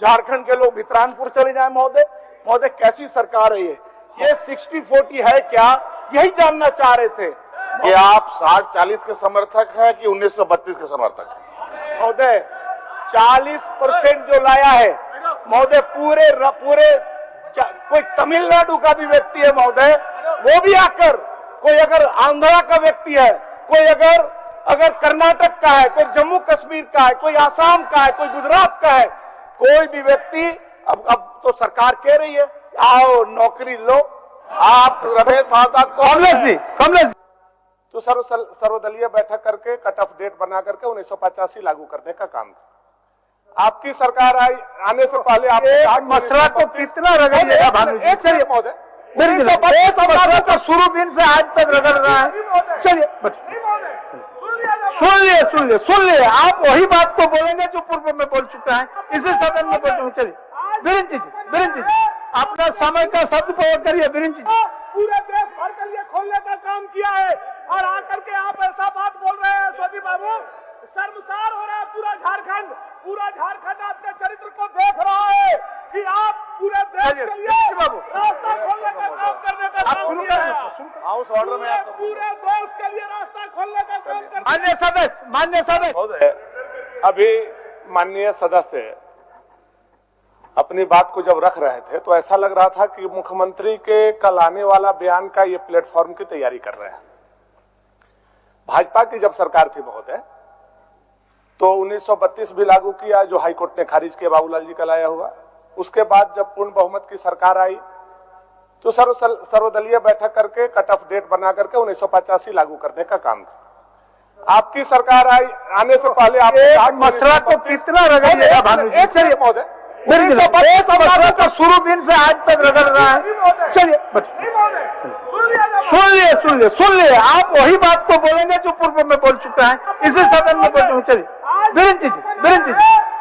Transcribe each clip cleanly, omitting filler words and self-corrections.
झारखंड के लोग भितरानपुर चले जाए महोदय। महोदय कैसी सरकार है ये 60-40 है क्या, यही जानना चाह रहे थे कि आप 60-40 के समर्थक हैं कि 1932 के समर्थक हैं? महोदय 40% जो लाया है महोदय, पूरे कोई तमिलनाडु का भी व्यक्ति है महोदय, वो भी आकर, कोई अगर आंध्रा का व्यक्ति है, कोई अगर कर्नाटक का है, कोई जम्मू कश्मीर का है, कोई आसाम का है, कोई गुजरात का है, कोई भी व्यक्ति अब तो सरकार कह रही है आओ नौकरी लो। आप रमेश आजाद कमलेश तो सर्वदलीय बैठक करके कट ऑफ डेट बना करके 1985 लागू करने का काम था। आपकी सरकार आने से पहले आप मसला तो कितना रगड़िएगा भानु जी? चलिए महोदय, मसला तो शुरू दिन से आज तक रगड़ रहा है। चलिए सुन लिए आप वही बात को बोलेंगे जो पूर्व में बोल चुका है, इसी सदन में बोल। चलिए बिरेंद्र जी अपना समय का सदुपयोग करिए। बिरेंद्र जी पूरे देश भर के लिए खोलने का काम किया है और आकर के आप ऐसा बात बोल रहे हैं स्वदी बाबू, शर्मसार हो रहा है पूरा झारखंड आपके चरित्र को देख रहा है कि आप पूरे देश के लिए रास्ता खोलने का काम करने का काम किया है। हाउस ऑर्डर में पूरे देश के लिए रास्ता खोलने का काम करने। मान्य सदस्य अभी माननीय सदस्य अपनी बात को जब रख रहे थे तो ऐसा लग रहा था कि मुख्यमंत्री के कल आने वाला बयान का ये प्लेटफॉर्म की तैयारी कर रहे हैं। भाजपा की जब सरकार थी महोदय तो 1932 भी लागू किया जो हाईकोर्ट ने खारिज किया, बाबूलाल जी का लाया हुआ। उसके बाद जब पूर्ण बहुमत की सरकार आई तो सर्वदलीय बैठक करके कट ऑफ डेट बना करके 1985 लागू करने का काम था। आपकी सरकार आने से पहले आप मसला तो कितना रगड़िएगा भानु जी? चलिए महोदय, मसला तो शुरू दिन से आज तक रगड़ रहा है। चलिए सुन लिए आप वही बात को बोलेंगे जो पूर्व में बोल चुका है, इसी सदन में बोल। चलिए बिरेंद्र जी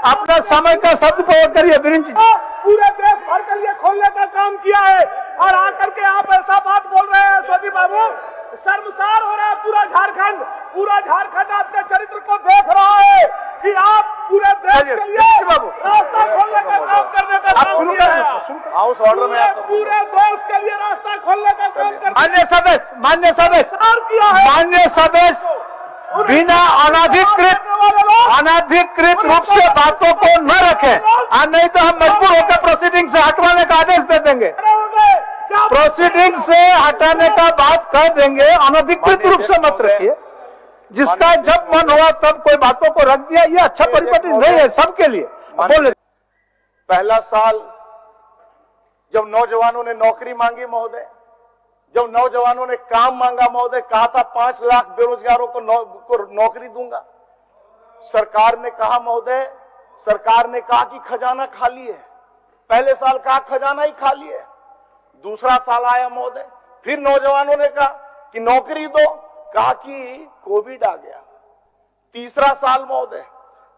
अपना समय का सदुपयोग करिए। बिरेंद्र जी पूरे देश भर के लिए खोलने का काम किया है और आकर के आप ऐसा बात बोल रहे हैं स्वदी बाबू, शर्मसार हो रहा है पूरा झारखंड आपके चरित्र को देख रहा है कि आप पूरे देश के लिए रास्ता खोलने का काम करने का काम किया है। हाउस ऑर्डर में पूरे देश के लिए रास्ता खोलने का काम करने मान्य सदस्य बिना अनाधिकृत रूप से बातों को न रखें, नहीं तो हम मजबूर होकर प्रोसीडिंग से हटवाने का आदेश दे देंगे। प्रोसीडिंग से हटाने का बात कर देंगे, अनधिकृत रूप से मत रखिए। जिसका जब मन हुआ तब कोई बातों को रख दिया, ये अच्छा परिपाटी नहीं है सबके लिए। बोले पहला साल जब नौजवानों ने नौकरी मांगी महोदय, जब नौजवानों ने काम मांगा महोदय, कहा था 5 लाख बेरोजगारों को नौकरी दूंगा। सरकार ने कहा महोदय, सरकार ने कहा कि खजाना खाली है। पहले साल कहा खजाना ही खाली है। दूसरा साल आया महोदय, फिर नौजवानों ने कहा कि नौकरी दो, कहा कि कोविड आ गया। तीसरा साल महोदय,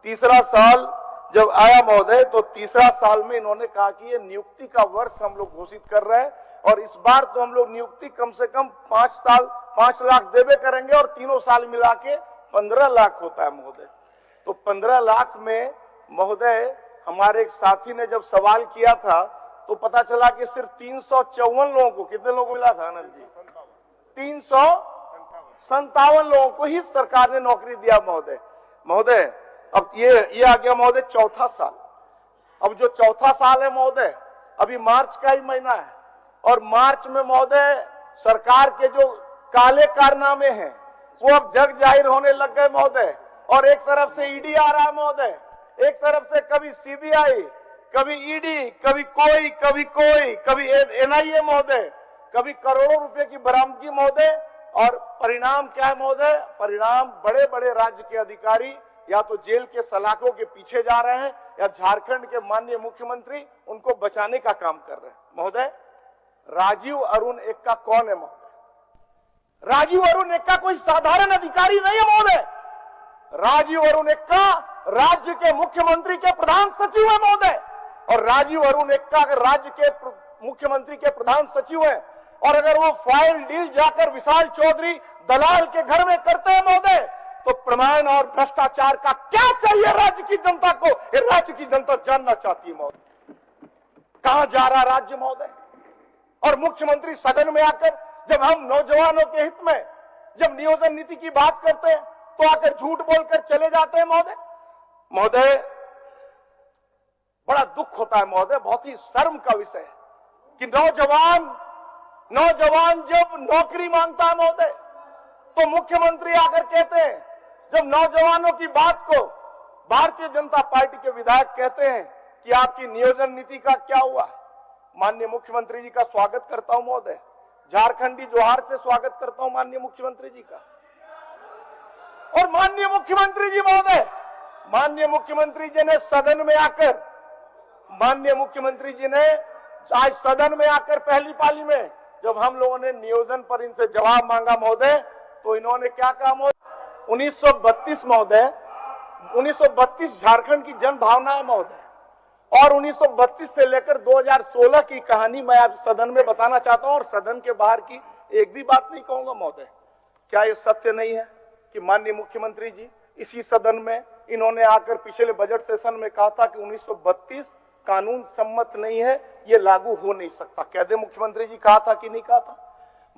तीसरा साल जब आया महोदय तो तीसरा साल में इन्होंने कहा कि ये नियुक्ति का वर्ष हम लोग घोषित कर रहे हैं और इस बार तो हम लोग नियुक्ति कम से कम 5 लाख देवे करेंगे और तीनों साल मिला के 15 लाख होता है महोदय। तो 15 लाख में महोदय हमारे एक साथी ने जब सवाल किया था तो पता चला कि सिर्फ 354 लोगों को, कितने लोगों को मिला था आनंद जी? 357 लोगों को ही सरकार ने नौकरी दिया महोदय। अब ये आ गया महोदय चौथा साल। अब जो चौथा साल है महोदय, अभी मार्च का ही महीना है और मार्च में महोदय सरकार के जो काले कारनामे हैं वो अब जग जाहिर होने लग गए महोदय। और एक तरफ से ईडी आ रहा है महोदय, एक तरफ से कभी सीबीआई, कभी ईडी, कभी एनआईए महोदय, कभी करोड़ों रुपए की बरामदगी महोदय। और परिणाम क्या है महोदय? परिणाम बड़े बड़े राज्य के अधिकारी या तो जेल के सलाखों के पीछे जा रहे हैं या झारखंड के माननीय मुख्यमंत्री उनको बचाने का काम कर रहे हैं महोदय। राजीव अरुण एक्का कौन है महोदय? राजीव अरुण एक्का कोई साधारण अधिकारी नहीं है महोदय। राजीव अरुण एक्का राज्य के मुख्यमंत्री के प्रधान सचिव है महोदय। और राजीव अरुण एक्का राज्य के मुख्यमंत्री के प्रधान सचिव है और अगर वो फाइल डील जाकर विशाल चौधरी दलाल के घर में करते हैं महोदय तो प्रमाण और भ्रष्टाचार का क्या चाहिए राज्य की जनता को, ये राज्य की जनता जानना चाहती है महोदय। कहां जा रहा राज्य महोदय? और मुख्यमंत्री सदन में आकर जब हम नौजवानों के हित में जब नियोजन नीति की बात करते हैं तो आकर झूठ बोलकर चले जाते हैं महोदय। महोदय बड़ा दुख होता है महोदय, बहुत ही शर्म का विषय है कि नौजवान जब नौकरी मांगता है महोदय तो मुख्यमंत्री आकर कहते हैं, जब नौजवानों की बात को भारतीय जनता पार्टी के विधायक कहते हैं कि आपकी नियोजन नीति का क्या हुआ। माननीय मुख्यमंत्री जी का स्वागत करता हूं महोदय, झारखंडी जोहार से स्वागत करता हूं माननीय मुख्यमंत्री जी का। और माननीय मुख्यमंत्री जी महोदय, माननीय मुख्यमंत्री जी ने सदन में आकर, माननीय मुख्यमंत्री जी ने आज सदन में आकर पहली पाली में जब हम लोगों ने नियोजन पर इनसे जवाब मांगा महोदय, तो इन्होंने क्या कहा महोदय? 1932 महोदय, 1932 झारखंड की जन भावना है महोदय, और 1932 से लेकर 2016 की कहानी मैं आप सदन में बताना चाहता हूं और सदन के बाहर की एक भी बात नहीं कहूंगा महोदय। क्या ये सत्य नहीं है कि माननीय मुख्यमंत्री जी इसी सदन में इन्होंने आकर पिछले बजट सेशन में कहा था कि 1932 कानून सम्मत नहीं है, ये लागू हो नहीं सकता। कह दे मुख्यमंत्री जी, कहा था कि नहीं कहा था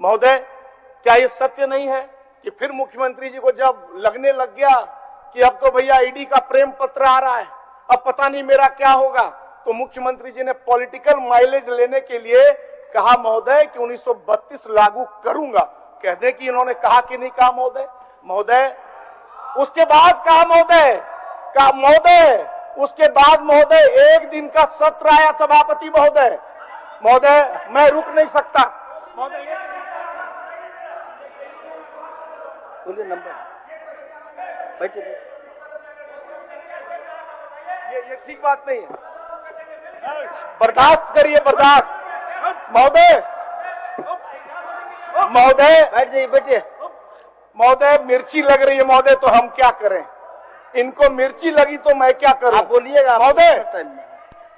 महोदय? क्या ये सत्य नहीं है कि फिर मुख्यमंत्री जी को जब लगने लग गया कि अब तो भैया ईडी का प्रेम पत्र आ रहा है, अब पता नहीं मेरा क्या होगा, तो मुख्यमंत्री जी ने पॉलिटिकल माइलेज लेने के लिए कहा महोदय कि 1932 लागू करूंगा। कह दे कि इन्होंने कहा कि नहीं कहा महोदय? महोदय उसके बाद कहा महोदय, उसके बाद महोदय एक दिन का सत्र आया सभापति महोदय। महोदय मैं रुक नहीं सकता महोदय, बोलिए नंबर बैठिए, ये ठीक बात नहीं है, बर्दाश्त करिए, बर्दाश्त महोदय। बैठ जाइए, बैठिए महोदय। मिर्ची लग रही है महोदय, तो हम क्या करें? इनको मिर्ची लगी तो मैं क्या करूं? आप बोलिएगा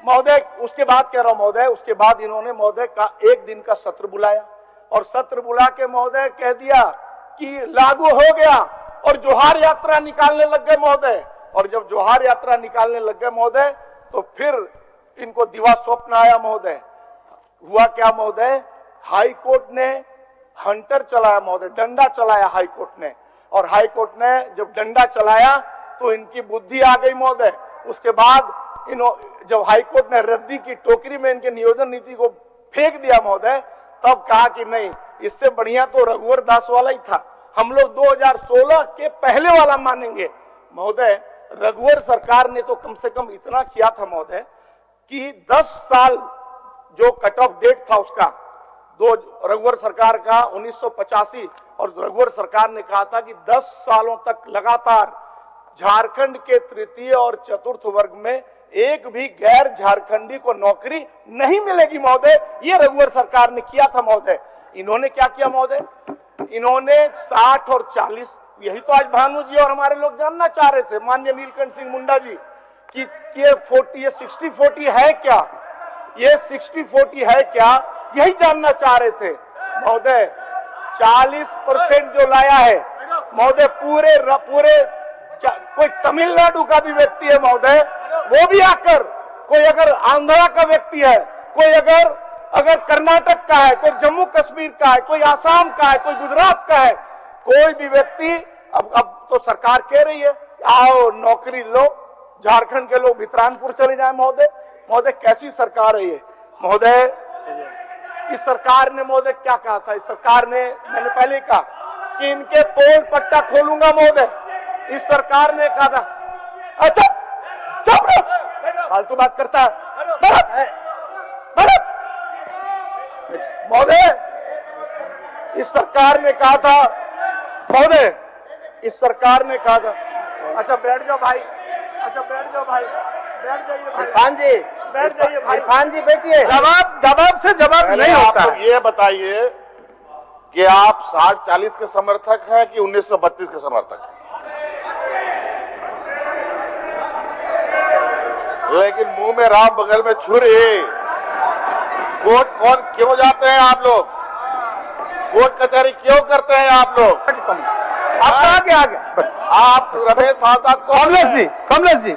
महोदय। उसके बाद कह रहा हूं महोदय, उसके बाद इन्होंने महोदय का एक दिन का सत्र बुलाया और सत्र बुला के महोदय कह दिया कि लागू हो गया और जोहार यात्रा निकालने लग गए महोदय। और जब जोहार यात्रा निकालने लग गए महोदय तो फिर इनको दिवा स्वप्न आया महोदय। हुआ क्या महोदय? हाई कोर्ट ने हंटर चलाया महोदय, डंडा चलाया हाई कोर्ट ने, और हाई कोर्ट ने जब डंडा चलाया तो इनकी बुद्धि आ गई महोदय। उसके बाद जब हाई कोर्ट ने रद्दी की टोकरी में इनके नियोजन नीति को फेंक दिया महोदय, तब कहा कि नहीं, इससे बढ़िया तो रघुवर दास वाला ही था, हम लोग 2016 के पहले वाला मानेंगे महोदय। रघुवर सरकार ने तो कम से कम इतना किया था महोदय कि 10 साल जो कट ऑफ डेट था उसका, रघुवर सरकार का 1985, और रघुवर सरकार ने कहा था कि 10 सालों तक लगातार झारखंड के तृतीय और चतुर्थ वर्ग में एक भी गैर झारखंडी को नौकरी नहीं मिलेगी महोदय। ये रघुवर सरकार ने किया था महोदय। इन्होंने क्या किया महोदय? इन्होंने 60 और 40, यही तो आज भानु जी और हमारे लोग जानना चाह रहे थे, माननीय नीलकंठ सिंह मुंडा जी, कि ये 60-40 है क्या, ये 60-40 है क्या, यही जानना चाह रहे थे महोदय। 40% जो लाया है महोदय, पूरे कोई तमिलनाडु का भी व्यक्ति है महोदय, वो भी आकर, कोई अगर आंध्रा का व्यक्ति है, कोई अगर कर्नाटक का है, कोई जम्मू कश्मीर का है, कोई आसाम का है, कोई गुजरात का है, कोई भी व्यक्ति, अब तो सरकार कह रही है आओ नौकरी लो, झारखंड के लोग भितरानपुर चले जाए महोदय। महोदय कैसी सरकार है ये महोदय? इस सरकार ने महोदय क्या कहा था? इस सरकार ने, मैंने पहले कहा कि इनके पोल पट्टा खोलूंगा महोदय। इस सरकार ने कहा था, अच्छा चुप रहो, फालतू बात करता है महोदय। इस सरकार ने कहा था महोदय, इस सरकार ने कहा था, अच्छा बैठ जाओ भाई, अच्छा बैठ जाओ भाई, बैठ जाइए भाई, इरफान जी बैठ जाइए भाई, इरफान जी बैठिए। जवाब से जवाब नहीं होता। आप ये बताइए कि आप 60-40 के समर्थक हैं कि 1932 के समर्थक हैं? लेकिन मुंह में राम बगल में छुरी। कोर्ट कौन क्यों जाते हैं आप लोग? कोर्ट कचहरी क्यों करते हैं आप लोग? आप कहाँ के आगे? आप रमेश साहब को कमलेश जी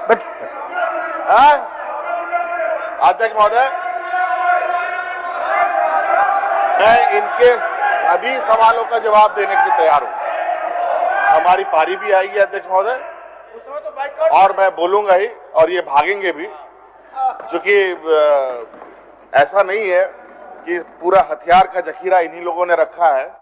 अध्यक्ष महोदय, मैं इनके सभी सवालों का जवाब देने के लिए तैयार हूं। हमारी पारी भी आएगी अध्यक्ष महोदय, और मैं बोलूंगा ही, और ये भागेंगे भी, क्योंकि ऐसा नहीं है कि पूरा हथियार का जखीरा इन्हीं लोगों ने रखा है।